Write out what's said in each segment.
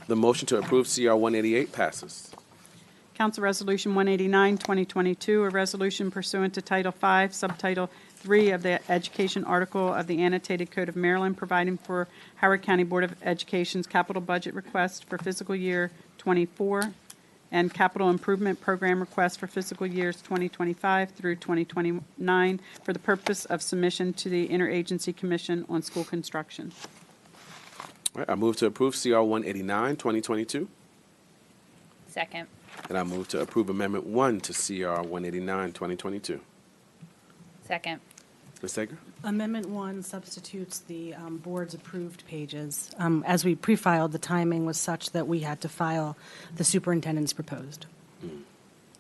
The motion to approve CR 188 passes. Council Resolution 189, 2022, a resolution pursuant to Title V, Subtitle 3 of the Education Article of the Annotated Code of Maryland, providing for Howard County Board of Education's capital budget request for fiscal year '24 and capital improvement program request for fiscal years 2025 through 2029 for the purpose of submission to the Interagency Commission on School Construction. All right, I move to approve CR 189, 2022. Second. And I move to approve Amendment 1 to CR 189, 2022. Second. Ms. Sager? Amendment 1 substitutes the board's approved pages. As we pre-filed, the timing was such that we had to file the superintendent's proposed.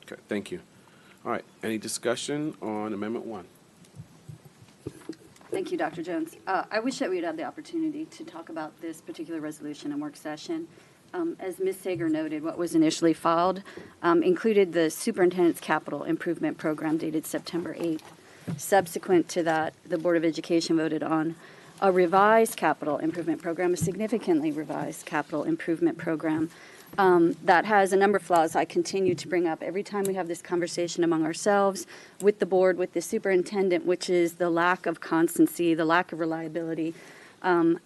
Okay, thank you. All right, any discussion on Amendment 1? Thank you, Dr. Jones. I wish that we had had the opportunity to talk about this particular resolution in work session. As Ms. Sager noted, what was initially filed included the superintendent's capital improvement program dated September 8th. Subsequent to that, the Board of Education voted on a revised capital improvement program, a significantly revised capital improvement program that has a number of flaws I continue to bring up every time we have this conversation among ourselves, with the board, with the superintendent, which is the lack of constancy, the lack of reliability.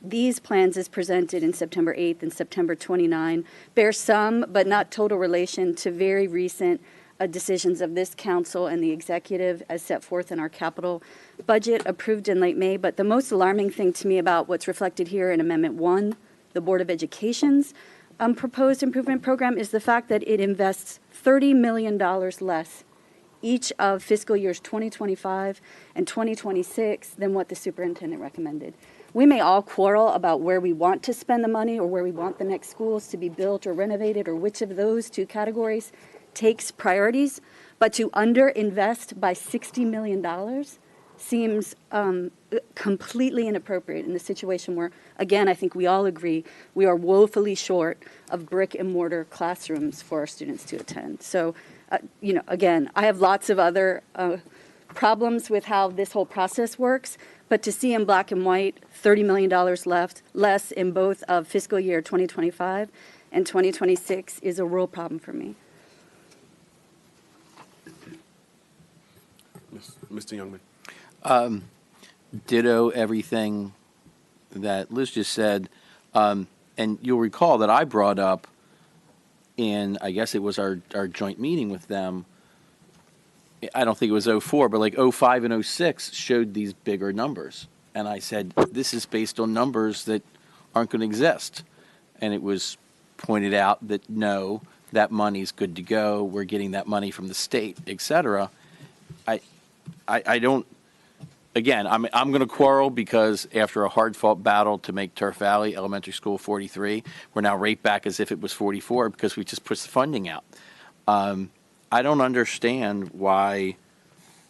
These plans, as presented in September 8th and September 29, bear some but not total relation to very recent decisions of this council and the executive as set forth in our capital budget approved in late May. But the most alarming thing to me about what's reflected here in Amendment 1, the Board of Education's proposed improvement program, is the fact that it invests $30 million less each of fiscal years 2025 and 2026 than what the superintendent recommended. We may all quarrel about where we want to spend the money or where we want the next schools to be built or renovated or which of those two categories takes priorities, but to underinvest by $60 million seems completely inappropriate in the situation where, again, I think we all agree we are woefully short of brick and mortar classrooms for our students to attend. So, again, I have lots of other problems with how this whole process works, but to see in black and white $30 million less in both of fiscal year 2025 and 2026 is a real problem for me. Mr. Youngman. Ditto everything that Liz just said. And you'll recall that I brought up in, I guess it was our joint meeting with them, I don't think it was 04, but like 05 and 06 showed these bigger numbers. And I said, this is based on numbers that aren't going to exist. And it was pointed out that, no, that money's good to go. We're getting that money from the state, et cetera. I don't, again, I'm going to quarrel because after a hard-fought battle to make Turf Valley Elementary School 43, we're now right back as if it was 44 because we just pushed the funding out. I don't understand why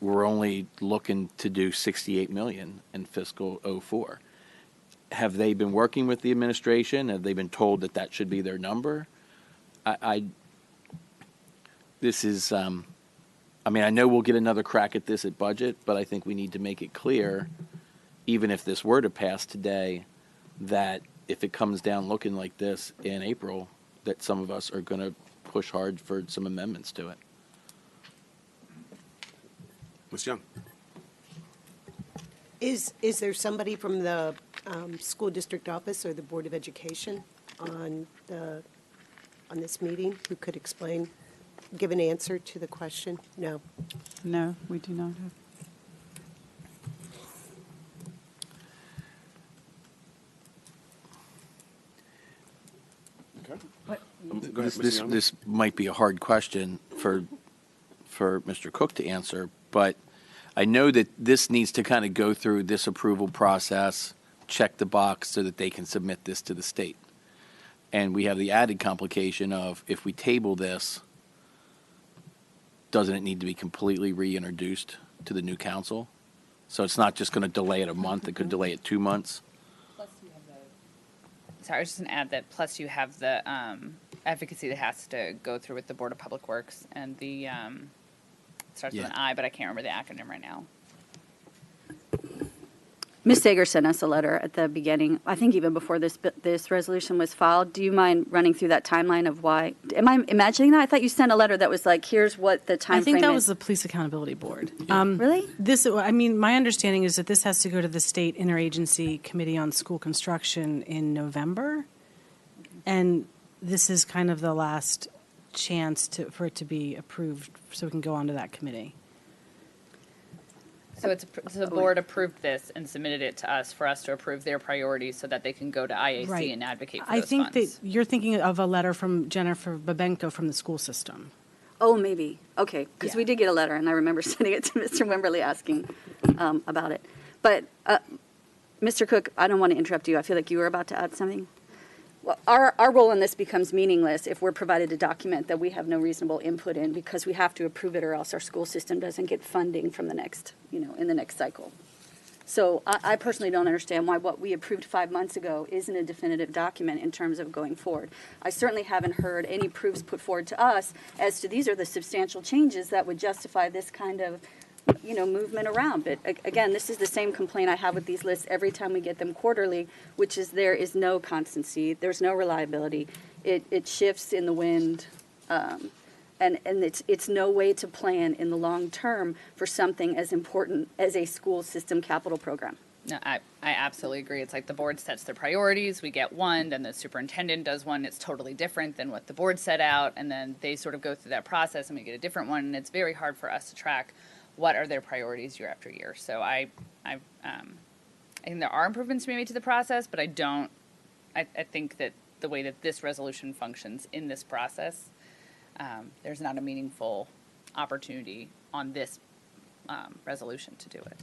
we're only looking to do $68 million in fiscal '04. Have they been working with the administration? Have they been told that that should be their number? This is, I know we'll get another crack at this at budget, but I think we need to make it clear, even if this were to pass today, that if it comes down looking like this in April, that some of us are going to push hard for some amendments to it. Ms. Young. Is there somebody from the school district office or the Board of Education on this meeting who could explain, give an answer to the question? No. No, we do not have. Okay. Go ahead, Mr. Youngman. This might be a hard question for Mr. Cook to answer, but I know that this needs to kind of go through this approval process, check the box so that they can submit this to the state. And we have the added complication of if we table this, doesn't it need to be completely reintroduced to the new council? So it's not just going to delay it a month, it could delay it 2 months. Plus you have the, sorry, I was just going to add that plus you have the advocacy that has to go through with the Board of Public Works and the, starts with an I, but I can't remember the acronym right now. Ms. Sager sent us a letter at the beginning, I think even before this resolution was filed. Do you mind running through that timeline of why? Am I imagining that? I thought you sent a letter that was like, here's what the time I think frame that is. was the Police Accountability Board. Really? My understanding is that this has to go to the State Interagency Committee on School Construction in November. And this is kind of the last chance for it to be approved, so we can go on to that committee. So the board approved this and submitted it to us for us to approve their priorities so that they can go to IAC Right. and advocate for I those think funds. that you're thinking of a letter from Jennifer Babenko from the school system. Oh, maybe. Okay, because Yeah. we did get a letter, and I remember sending it to Mr. Wimberly asking about it. But, Mr. Cook, I don't want to interrupt you. I feel like you were about to add something. Well, our role in this becomes meaningless if we're provided a document that we have no reasonable input in, because we have to approve it or else our school system doesn't get funding from the next, in the next cycle. So I personally don't understand why what we approved 5 months ago isn't a definitive document in terms of going forward. I certainly haven't heard any proofs put forward to us as to these are the substantial changes that would justify this kind of, movement around. But again, this is the same complaint I have with these lists every time we get them quarterly, which is there is no constancy, there's no reliability. It shifts in the wind. And it's no way to plan in the long term for something as important as a school system capital program. No, I absolutely agree. It's like the board sets their priorities, we get one, then the superintendent does one, it's totally different than what the board set out, and then they sort of go through that process and we get a different one, and it's very hard for us to track what are their priorities year after year. So I think there are improvements to be made to the process, but I think that the way that this resolution functions in this process, there's not a meaningful opportunity on this resolution to do it.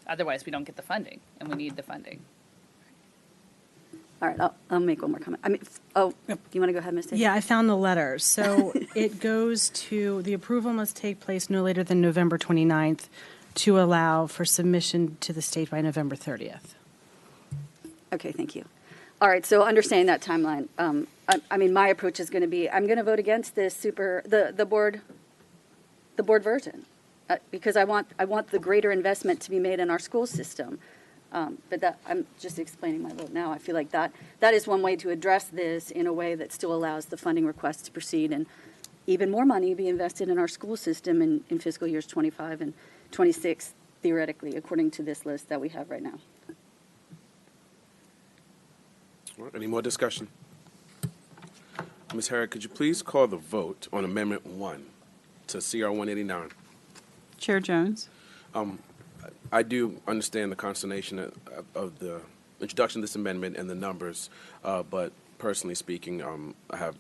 Otherwise, we don't get the funding, and we need the funding. All right, I'll make one more comment. Do you want to go ahead, Ms. Davis? Yeah, I found the letter. So it goes to, the approval must take place no later than November 29th to allow for submission to the state by November 30th. Okay, thank you. All right, so understanding that timeline, my approach is going to be, I'm going to vote against this the board version, because I want the greater investment to be made in our school system. But I'm just explaining my vote now. I feel like that is one way to address this in a way that still allows the funding request to proceed and even more money be invested in our school system in fiscal years 25 and 26, theoretically, according to this list that we have right now. All right, any more discussion? Ms. Herrick, could you please call the vote on Amendment 1 to CR 189? Chair Jones? I do understand the consternation of the introduction of this amendment and the numbers, but personally speaking, I have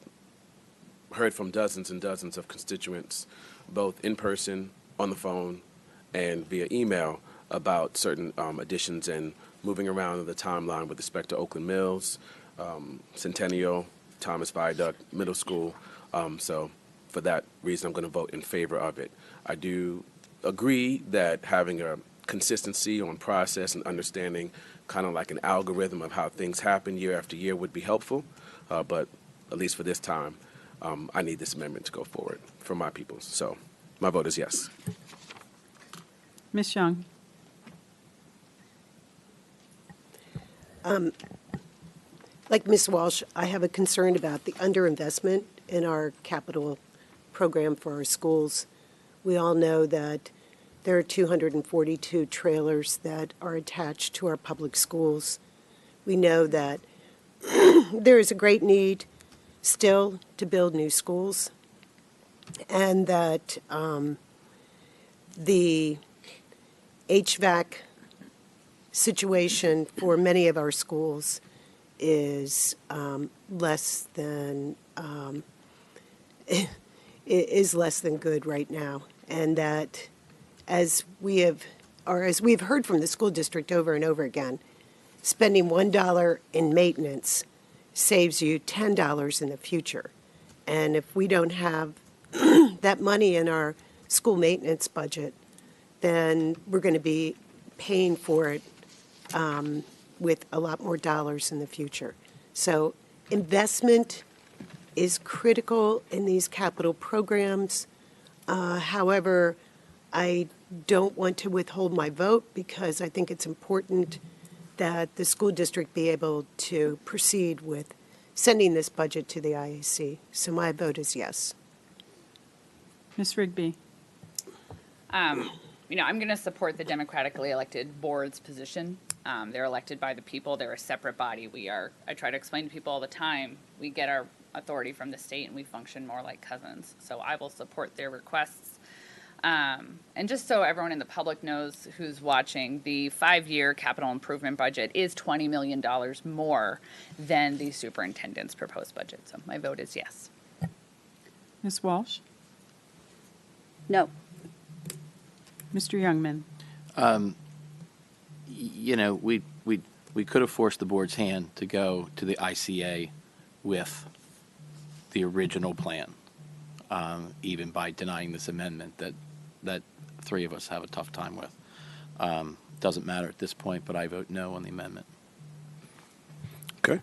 heard from dozens and dozens of constituents, both in person, on the phone, and via email, about certain additions and moving around the timeline with respect to Oakland Mills, Centennial, Thomas Viaduct, Middle School. So for that reason, I'm going to vote in favor of it. I do agree that having a consistency on process and understanding kind of like an algorithm of how things happen year after year would be helpful, but at least for this time, I need this amendment to go forward for my peoples. So my vote is yes. Ms. Young? Like Ms. Walsh, I have a concern about the underinvestment in our capital program for our schools. We all know that there are 242 trailers that are attached to our public schools. We know that there is a great need still to build new schools, and that the HVAC situation for many of our schools is less than good right now, and that as we've heard from the school district over and over again, spending $1 in maintenance saves you $10 in the future. And if we don't have that money in our school maintenance budget, then we're going to be paying for it with a lot more dollars in the future. So investment is critical in these capital programs. However, I don't want to withhold my vote because I think it's important that the school district be able to proceed with sending this budget to the IAC. So my vote is yes. Ms. Rigby? I'm going to support the democratically elected board's position. They're elected by the people. They're a separate body. I try to explain to people all the time, we get our authority from the state and we function more like cousins. So I will support their requests. And just so everyone in the public knows who's watching, the 5-year capital improvement budget is $20 million more than the superintendent's proposed budget. So my vote is yes. Ms. Walsh? No. Mr. Youngman? We could have forced the board's hand to go to the ICA with the original plan, even by denying this amendment that three of us have a tough time with. Doesn't matter at this point, but I vote no on the amendment. Okay.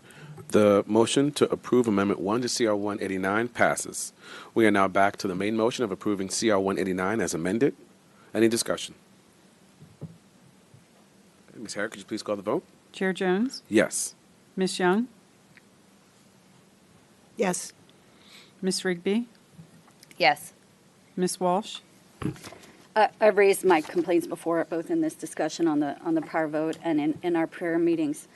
The motion to approve Amendment 1 to CR 189 passes. We are now back to the main motion of approving CR 189 as amended. Any discussion? Okay, Ms. Harris, could you please call the vote? Chair Jones? Yes. Ms. Young? Yes. Ms. Rigby? Yes. Ms. Walsh? I've raised my complaints before, both in this discussion on the prior vote and in our prayer meetings.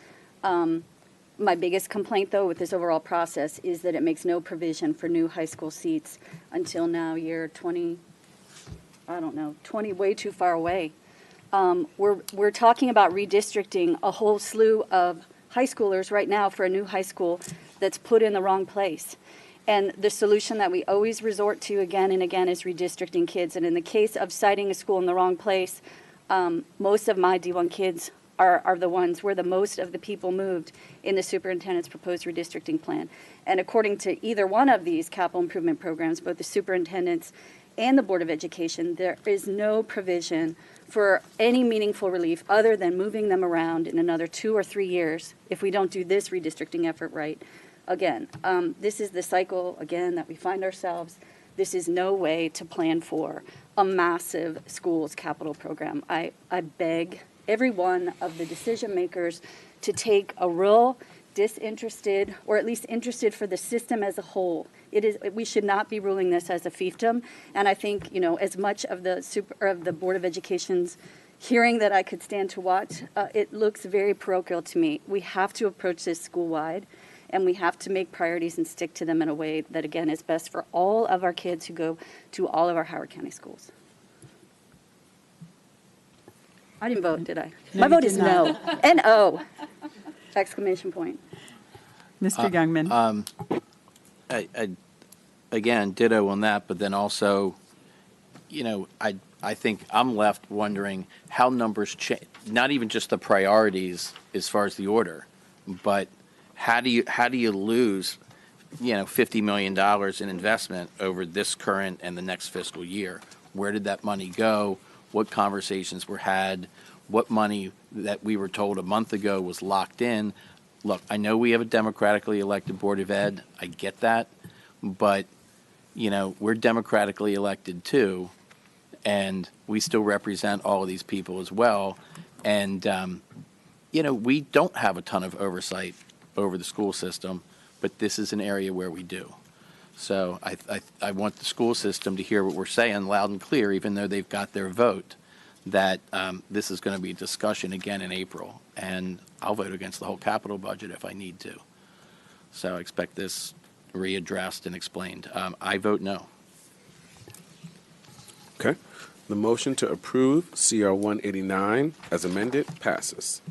My biggest complaint, though, with this overall process is that it makes no provision for new high school seats until now, year 20, 20, way too far away. We're talking about redistricting a whole slew of high schoolers right now for a new high school that's put in the wrong place. And the solution that we always resort to again and again is redistricting kids. And in the case of citing a school in the wrong place, most of my D1 kids are the ones where the most of the people moved in the superintendent's proposed redistricting plan. And according to either one of these capital improvement programs, both the superintendent's and the Board of Education, there is no provision for any meaningful relief other than moving them around in another 2 or 3 years if we don't do this redistricting effort right. Again, this is the cycle, again, that we find ourselves. This is no way to plan for a massive schools capital program. I beg every one of the decision makers to take a real disinterested, or at least interested for the system as a whole. We should not be ruling this as a fiefdom. And I think, as much of the Board of Education's hearing that I could stand to watch, it looks very parochial to me. We have to approach this school-wide, and we have to make priorities and stick to them in a way that, again, is best for all of our kids who go to all of our Howard County schools. I didn't vote, did I? No, My you vote did is not. no. N-O! Exclamation point. Mr. Youngman? Again, ditto on that, but then also, I think I'm left wondering how numbers change, not even just the priorities as far as the order, but how do you lose, $50 million in investment over this current and the next fiscal year? Where did that money go? What conversations were had? What money that we were told a month ago was locked in? Look, I know we have a democratically elected Board of Ed. I get that. But, we're democratically elected too. And we still represent all of these people as well. And, we don't have a ton of oversight over the school system, but this is an area where we do. So I want the school system to hear what we're saying loud and clear, even though they've got their vote, that this is going to be a discussion again in April. And I'll vote against the whole capital budget if I need to. So I expect this readdressed and explained. I vote no. Okay. The motion to approve CR 189 as amended passes.